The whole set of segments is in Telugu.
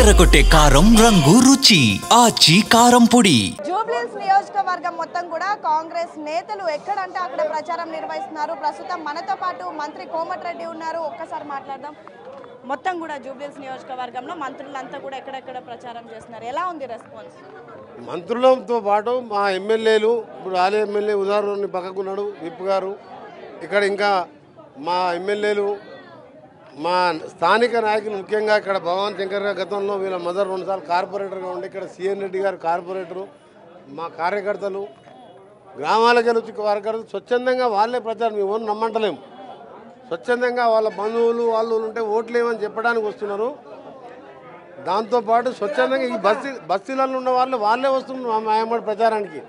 అదరగొట్టే కారం రంగు రుచి ఆచి కారం పొడి. జూబ్లీహిల్స్ నియోజకవర్గం మొత్తం కూడా కాంగ్రెస్ నేతలు ఎక్కడంటే అక్కడ ప్రచారం నిర్వహిస్తున్నారు. ప్రస్తుతం మనతో పాటు మంత్రి కోమటిరెడ్డి ఉన్నారు. ఒక్కసారి మాట్లాడదాం. మొత్తం కూడా జూబ్లీహిల్స్ నియోజకవర్గంలో మంత్రులంతా కూడా ఎక్కడెక్కడ ప్రచారం చేస్తున్నారు. ఎలా ఉంది రెస్పాన్స్? మంత్రులతో పాటు మా ఎమ్మెల్యేలు, ఇప్పుడు ఆలయ ఎమ్మెల్యే ఉదాహరణ పక్కకున్నాడు విప్ గారు, ఇక్కడ ఇంకా మా ఎమ్మెల్యేలు, మా స్థానిక నాయకులు, ముఖ్యంగా ఇక్కడ భగవాన్ శంకర్ గారు గతంలో వీళ్ళ మదర్ 2 సార్లు కార్పొరేటర్గా ఉండి, ఇక్కడ సిఎన్ రెడ్డి గారు కార్పొరేటరు, మా కార్యకర్తలు గ్రామాలకు వచ్చి కార్యకర్తలు స్వచ్ఛందంగా వాళ్ళే ప్రచారం, మేము ఎవరు నమ్మంటలేము, స్వచ్ఛందంగా వాళ్ళ బంధువులు వాళ్ళు ఉంటే ఓట్లేమని చెప్పడానికి వస్తున్నారు. దాంతోపాటు స్వచ్ఛందంగా ఈ బస్తీలలో ఉన్న వాళ్ళే వస్తున్నారు మా అమ్మడి ప్రచారానికి.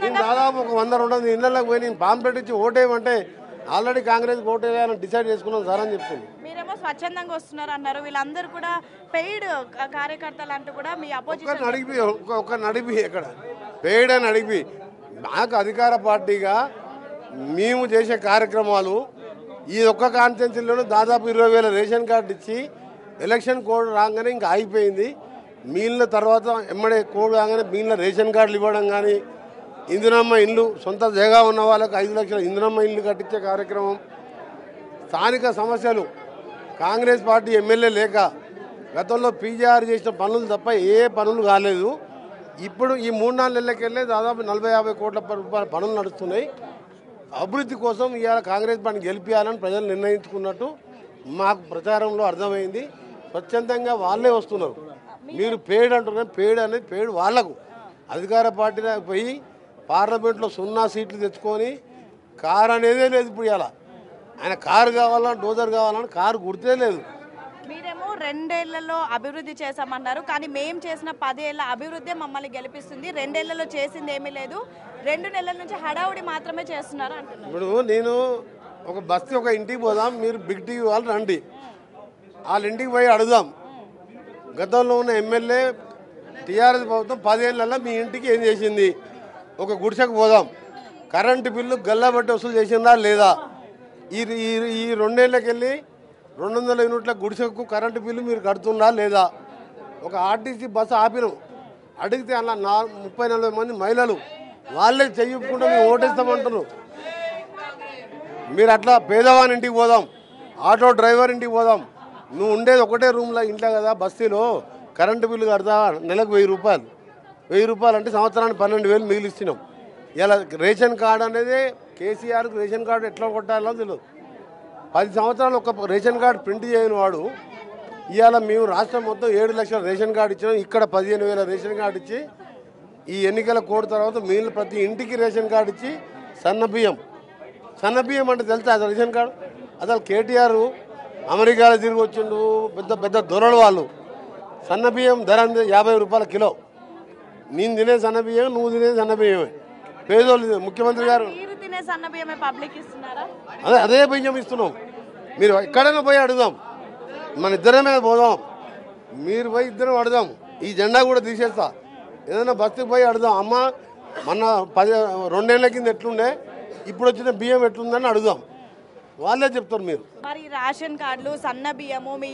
నేను దాదాపు ఒక 100-200 ఇళ్లకు పోయి నేను పాంప్లెట్ ఇచ్చి ఓటేయమంటే ఆల్రెడీ కాంగ్రెస్ ఓటేయాలని డిసైడ్ చేసుకున్నాం సార్ అని చెప్తుంది. మీరేమో స్వచ్ఛందంగా వస్తున్నారు అన్నారు, వీళ్ళందరూ కూడా పెయిడ్ కార్యకర్తలు అంటూ కూడా మీ అపోజిషన్ నడిపి ఎక్కడ పెయిడ్ అని అడిగి నాకు అధికార పార్టీగా మేము చేసే కార్యక్రమాలు ఈ ఒక్క కాన్స్టిట్యున్సీలోనూ దాదాపు 20,000 రేషన్ కార్డు ఇచ్చి ఎలక్షన్ కోడ్ రాగానే ఇంకా అయిపోయింది. మిగిలిన తర్వాత ఎమ్మడే కోడ్ రాగానే మిగిలిన రేషన్ కార్డులు ఇవ్వడం కానీ, ఇందిరమ్మ ఇల్లు సొంత జగా ఉన్న వాళ్ళకి 5 లక్షల ఇందిరమ్మ ఇల్లు కట్టించే కార్యక్రమం, స్థానిక సమస్యలు కాంగ్రెస్ పార్టీ ఎమ్మెల్యే లేక గతంలో పీజీఆర్ చేసిన పనులు తప్ప ఏ పనులు కాలేదు. ఇప్పుడు ఈ 3-4 నెలలకెళ్ళే దాదాపు 40-50 కోట్ల రూపాయల పనులు నడుస్తున్నాయి. అభివృద్ధి కోసం ఇవాళ కాంగ్రెస్ పార్టీ గెలిపించాలని ప్రజలు నిర్ణయించుకున్నట్టు మాకు ప్రచారంలో అర్థమైంది. స్వచ్ఛందంగా వాళ్ళే వస్తున్నారు. మీరు పేడ్ అంటున్నారు, పేడ్ అనేది పేడ్ వాళ్లకు. అధికార పార్టీలో పోయి పార్లమెంట్లో 0 సీట్లు తెచ్చుకొని కారు అనేదే లేదు. ఇప్పుడు ఇలా ఆయన కారు కావాలని, డోజర్ కావాలని కారు గుర్తే లేదు. మీరేమో 2 ఏళ్లలో అభివృద్ధి చేశామన్నారు, కానీ మేము చేసిన 10 ఏళ్ల అభివృద్ధి మమ్మల్ని గెలిపిస్తుంది. 2 ఏళ్లలో చేసింది ఏమీ లేదు, 2 నెలల నుంచి హడావుడి మాత్రమే చేస్తున్నారు అంటున్నారు. ఇప్పుడు నేను ఒక బస్తీ ఒక ఇంటికి పోదాం, మీరు బిగ్ టీవీ వాళ్ళు రండి, వాళ్ళ ఇంటికి పోయి అడుగుదాం. గతంలో ఉన్న ఎమ్మెల్యే టీఆర్ఎస్ ప్రభుత్వం 10 ఏళ్ళల్లో మీ ఇంటికి ఏం చేసింది? ఒక గుడిసెకు పోదాం, కరెంటు బిల్లు గల్లాబట్టి వసూలు చేసిందా లేదా? ఈ 2 ఏళ్ళకెళ్ళి 200 యూనిట్ల గుడిసెకు కరెంటు బిల్లు మీరు కడుతుందా లేదా? ఒక ఆర్టీసీ బస్సు ఆపినాం, అడిగితే అలా 30-40 మంది మహిళలు వాళ్ళే చెయ్యకుండా మేము ఓటేస్తామంటున్నారు. మీరు అట్లా పేదవాని ఇంటికి పోదాం, ఆటో డ్రైవర్ ఇంటికి పోదాం, నువ్వు ఉండేది ఒకటే రూమ్లో ఇంట్లో కదా బస్తీలో, కరెంటు బిల్లు కడతా నెలకు 1000 రూపాయలు. 1000 రూపాయలు అంటే సంవత్సరానికి 12,000 మిగిలిస్తున్నాం. ఇలా రేషన్ కార్డు అనేది కేసీఆర్కి రేషన్ కార్డు ఎట్లా కొట్టాలో తెలియదు. 10 సంవత్సరాలు ఒక రేషన్ కార్డు ప్రింట్ చేయని వాడు ఇవాళ మేము రాష్ట్రం మొత్తం 7 లక్షల రేషన్ కార్డు ఇచ్చినాం. ఇక్కడ 15,000 రేషన్ కార్డు ఇచ్చి ఈ ఎన్నికల కోడ్ తర్వాత మిగిలిన ప్రతి ఇంటికి రేషన్ కార్డు ఇచ్చి సన్నబియ్యం అంటే తెలుసా అది రేషన్ కార్డు? అసలు కేటీఆర్ అమెరికాలో తిరిగి వచ్చిండు, పెద్ద పెద్ద దొరలు వాళ్ళు. సన్నబియ్యం ధర 50 రూపాయల కిలో. నేను తినే సన్నబియ్యం, నువ్వు తినే సన్నబియ్యమే. పేదోళ్ళు ముఖ్యమంత్రి గారు అదే బియ్యం ఇస్తున్నాం. మీరు ఎక్కడైనా పోయి అడుగుదాం, మన ఇద్దరమే పోదాం, మీరు పోయి ఇద్దరం అడుగుదాం. ఈ జెండా కూడా తీసేస్తా, ఏదైనా బస్సుకి పోయి అడుగుదాం. అమ్మ మొన్న 2 ఏళ్ల కింద ఎట్లుండే, ఇప్పుడు వచ్చిన బియ్యం ఎట్లుందని అడుగుదాం, వాళ్ళే చెప్తారు. మీరు మరి రేషన్ కార్డులు, సన్న బియ్యము, మీ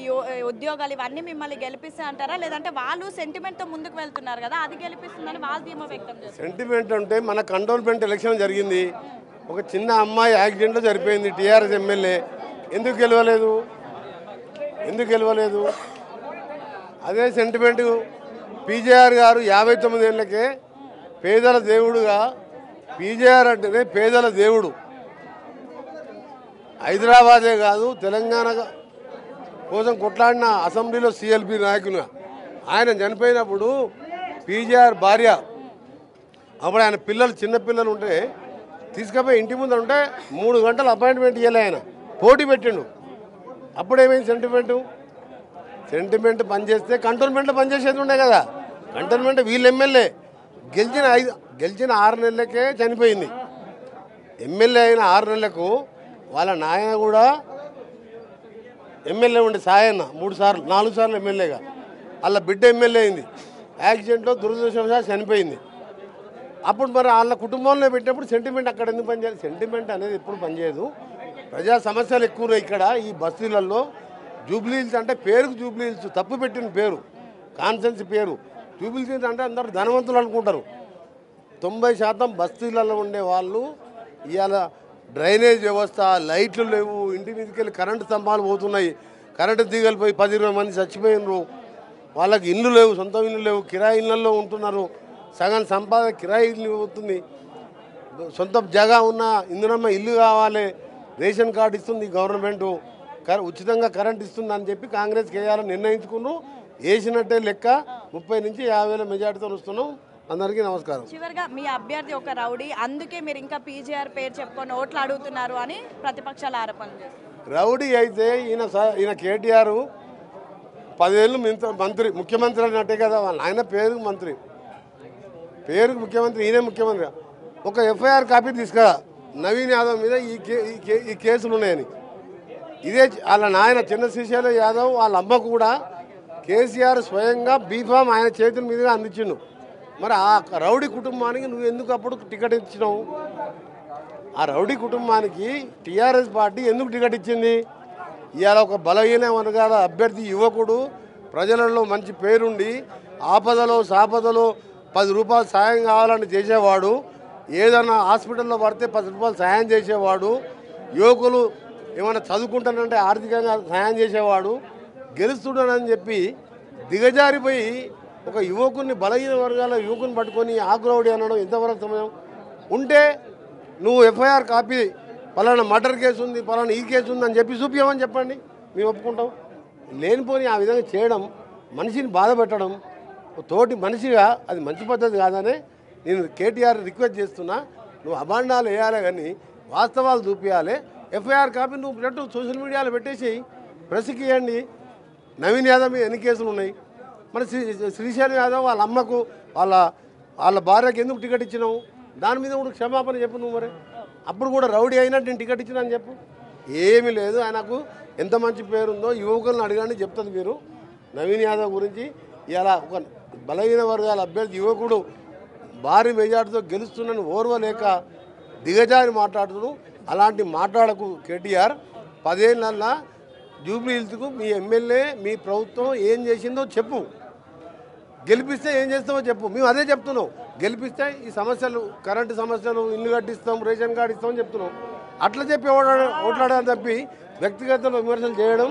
ఉద్యోగాలు ఇవన్నీ మిమ్మల్ని గెలిపిస్తా అంటారా, లేదంటే వాళ్ళు సెంటిమెంట్ తో ముందుకు వెళ్తున్నారు కదా అది గెలిపిస్తుందని వాళ్ళు ధీమా వ్యక్తం చేస్తారు? సెంటిమెంట్ అంటే మన కంటోన్మెంట్ ఎలక్షన్ జరిగింది, ఒక చిన్న అమ్మాయి యాక్సిడెంట్లో సరిపోయింది. టీఆర్ఎస్ ఎమ్మెల్యే ఎందుకు గెలవలేదు? అదే సెంటిమెంట్. పీజేఆర్ గారు 59 ఏళ్ళకే పేదల దేవుడుగా, పీజేఆర్ అంటేనే పేదల దేవుడు. హైదరాబాదే కాదు తెలంగాణ కోసం కొట్లాడిన అసెంబ్లీలో సిఎల్పి నాయకులుగా ఆయన చనిపోయినప్పుడు పీజేఆర్ భార్య, అప్పుడు ఆయన పిల్లలు చిన్నపిల్లలు ఉంటే తీసుకుపోయి ఇంటి ముందు ఉంటే 3 గంటలు అపాయింట్మెంట్ ఇవ్వలే, ఆయన పోటీ పెట్టిండు. అప్పుడేమైంది సెంటిమెంట్ పనిచేస్తే కంటోన్మెంట్లో పనిచేసేది ఉండే కదా. కంటోన్మెంట్ వీళ్ళ ఎమ్మెల్యే గెలిచిన 6 నెలలకే చనిపోయింది. ఎమ్మెల్యే అయిన 6 నెలలకు వాళ్ళ నాయన కూడా ఎమ్మెల్యే ఉండే సాయన్న 4 సార్లు ఎమ్మెల్యేగా, వాళ్ళ బిడ్డ ఎమ్మెల్యే అయింది. యాక్సిడెంట్లో దురదృష్టవశాత్తు చనిపోయింది. అప్పుడు మరి వాళ్ళ కుటుంబంలో పెట్టినప్పుడు సెంటిమెంట్ అక్కడ ఎందుకు పనిచేయాలి? సెంటిమెంట్ అనేది ఎప్పుడు పనిచేయదు. ప్రజా సమస్యలు ఎక్కువ ఇక్కడ ఈ బస్తీలలో. జూబ్లీహిల్స్ అంటే పేరుకు జూబ్లీహిల్స్, తప్పు పెట్టిన పేరు. కాన్సెన్సీ పేరు. జూబ్లీహిల్స్ అంటే అందరూ ధనవంతులు అనుకుంటారు. 90% బస్తీలలో ఉండే వాళ్ళు ఇవాళ డ్రైనేజ్ వ్యవస్థ, లైట్లు లేవు, ఇంటి మీదకి వెళ్ళి కరెంటు స్తంభాలు పోతున్నాయి, కరెంటు తీగలిపోయి 10-20 మంది చచ్చిపోయినారు. వాళ్ళకి ఇల్లు లేవు, సొంత ఇల్లు లేవు, కిరాయి ఇళ్ళల్లో ఉంటున్నారు. సగం సంపాదన కిరాయి ఇల్లు అవుతుంది. సొంత జగా ఉన్న ఇందునమ్మ ఇల్లు కావాలి, రేషన్ కార్డు ఇస్తుంది గవర్నమెంటు, ఉచితంగా కరెంట్ ఇస్తుంది అని చెప్పి కాంగ్రెస్కి వేయాలని నిర్ణయించుకున్నారు. వేసినట్టే లెక్క 30 నుంచి 50,000 మెజార్టీతో వస్తున్నాం. అందరికీ నమస్కారం. చివరిగా మీ అభ్యర్థి ఒక రౌడీ, అందుకే మీరు ఇంకా పీజీఆర్ పేరు చెప్పుకొని ఓట్లు అడుగుతున్నారు అని ప్రతిపక్షాల ఆరోపణలు చేస్తారు. రౌడీ అయితే ఈయన కేటీఆర్ 10 ఏళ్ళు మంత్రి, ముఖ్యమంత్రి అన్నట్టే కదా. ఆయన పేరుకు మంత్రి, పేరుకు ముఖ్యమంత్రి, ఈయనే ముఖ్యమంత్రి. ఒక ఎఫ్ఐఆర్ కాపీ తీసుకురా నవీన్ యాదవ్ మీద ఈ కేసులు ఉన్నాయని. ఇదే వాళ్ళ నాయన చిన్న శ్రీశైల యాదవ్ వాళ్ళ అమ్మ కూడా కేసీఆర్ స్వయంగా బీఫామ్ ఆయన చేతుల మీదుగా అందించిండు. మరి ఆ రౌడీ కుటుంబానికి నువ్వు ఎందుకు అప్పుడు టికెట్ ఇచ్చినావు? ఆ రౌడీ కుటుంబానికి టీఆర్ఎస్ పార్టీ ఎందుకు టికెట్ ఇచ్చింది? ఇవాళ ఒక బలహీన వర్గాల అభ్యర్థి, యువకుడు, ప్రజలలో మంచి పేరుండి ఆపదలో సాపదలో 10 రూపాయలు సాయం కావాలని చేసేవాడు, ఏదైనా హాస్పిటల్లో పడితే 10 రూపాయలు సాయం చేసేవాడు, యువకులు ఏమైనా చదువుకుంటానంటే ఆర్థికంగా సాయం చేసేవాడు, గెలుస్తున్నాడని చెప్పి దిగజారిపోయి ఒక యువకుని, బలహీన వర్గాల యువకుని పట్టుకొని ఆగ్రౌడి అనడం ఎంతవరకు సమయం ఉంటే? నువ్వు ఎఫ్ఐఆర్ కాపీ పలానా మర్డర్ కేసు ఉంది, పలానా ఈ కేసు ఉంది అని చెప్పి చూపించమని చెప్పండి, మేము ఒప్పుకుంటాం. లేనిపోని ఆ విధంగా చేయడం, మనిషిని బాధ పెట్టడం తోటి మనిషిగా అది మంచి పద్ధతి కాదని నేను కేటీఆర్ రిక్వెస్ట్ చేస్తున్నా. నువ్వు అభాండాలు వేయాలి కానీ వాస్తవాలు చూపించాలి. ఎఫ్ఐఆర్ కాపీ నువ్వు పెట్టు, సోషల్ మీడియాలో పెట్టేసి ప్రెస్కి ఇవ్వండి. నవీన్ యాదవ్ మీద ఎన్ని కేసులు ఉన్నాయి? మరి శ్రీశైలం యాదవ్ వాళ్ళ అమ్మకు వాళ్ళ భార్యకి ఎందుకు టికెట్ ఇచ్చినావు? దాని మీద కూడా క్షమాపణ చెప్పు నువ్వు. మరి అప్పుడు కూడా రౌడీ అయినట్టు నేను టికెట్ ఇచ్చినా అని చెప్పు. ఏమీ లేదు. ఆయనకు ఎంత మంచి పేరుందో యువకులను అడగండి, చెప్తుంది మీరు. నవీన్ యాదవ్ గురించి ఇలా ఒక బలహీన వర్గాల అభ్యర్థి యువకుడు భారీ మెజార్టీతో గెలుస్తున్నాను ఓర్వలేక దిగజారి మాట్లాడుతున్నాను. అలాంటి మాట్లాడకు కేటీఆర్. 10 ఏళ్ళ జూబ్లీహిల్స్కు మీ ఎమ్మెల్యే, మీ ప్రభుత్వం ఏం చేసిందో చెప్పు. గెలిపిస్తే ఏం చేస్తామో చెప్పు. మేము అదే చెప్తున్నాం. గెలిపిస్తే ఈ సమస్యలు, కరెంటు సమస్యలు, ఇల్లు కట్టిస్తాం, రేషన్ కార్డు ఇస్తామని చెప్తున్నాం. అట్లా చెప్పి ఓట్లాడని తప్పి వ్యక్తిగత విమర్శలు చేయడం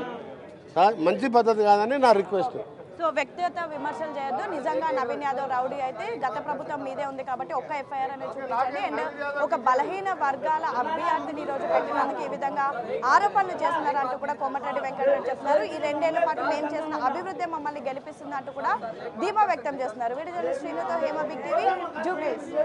మంచి పద్ధతి కాదని నా రిక్వెస్ట్. సో వ్యక్తిగత విమర్శలు చేయొద్దు. నిజంగా నవీన్ యాదవ్ రౌడీ అయితే గత ప్రభుత్వం మీదే ఉంది కాబట్టి ఒక్క ఎఫ్ఐఆర్ అనేది చూపించండి. అండ్ ఒక బలహీన వర్గాల అభ్యర్థిని ఈరోజు పెట్టినందుకు ఈ విధంగా ఆరోపణలు చేస్తున్నారంటూ కూడా కోమటిరెడ్డి వెంకటరెడ్డి చెప్తున్నారు. ఈ 2 ఏళ్ల పాటు మేము చేసిన అభివృద్ధి మమ్మల్ని గెలిపిస్తుందంటూ కూడా ధీమా వ్యక్తం చేస్తున్నారు. వీడియో జర్నలిస్ట్ శ్రీనుతో హేమ బిగ్ టీవీ, జూబ్లీహిల్స్.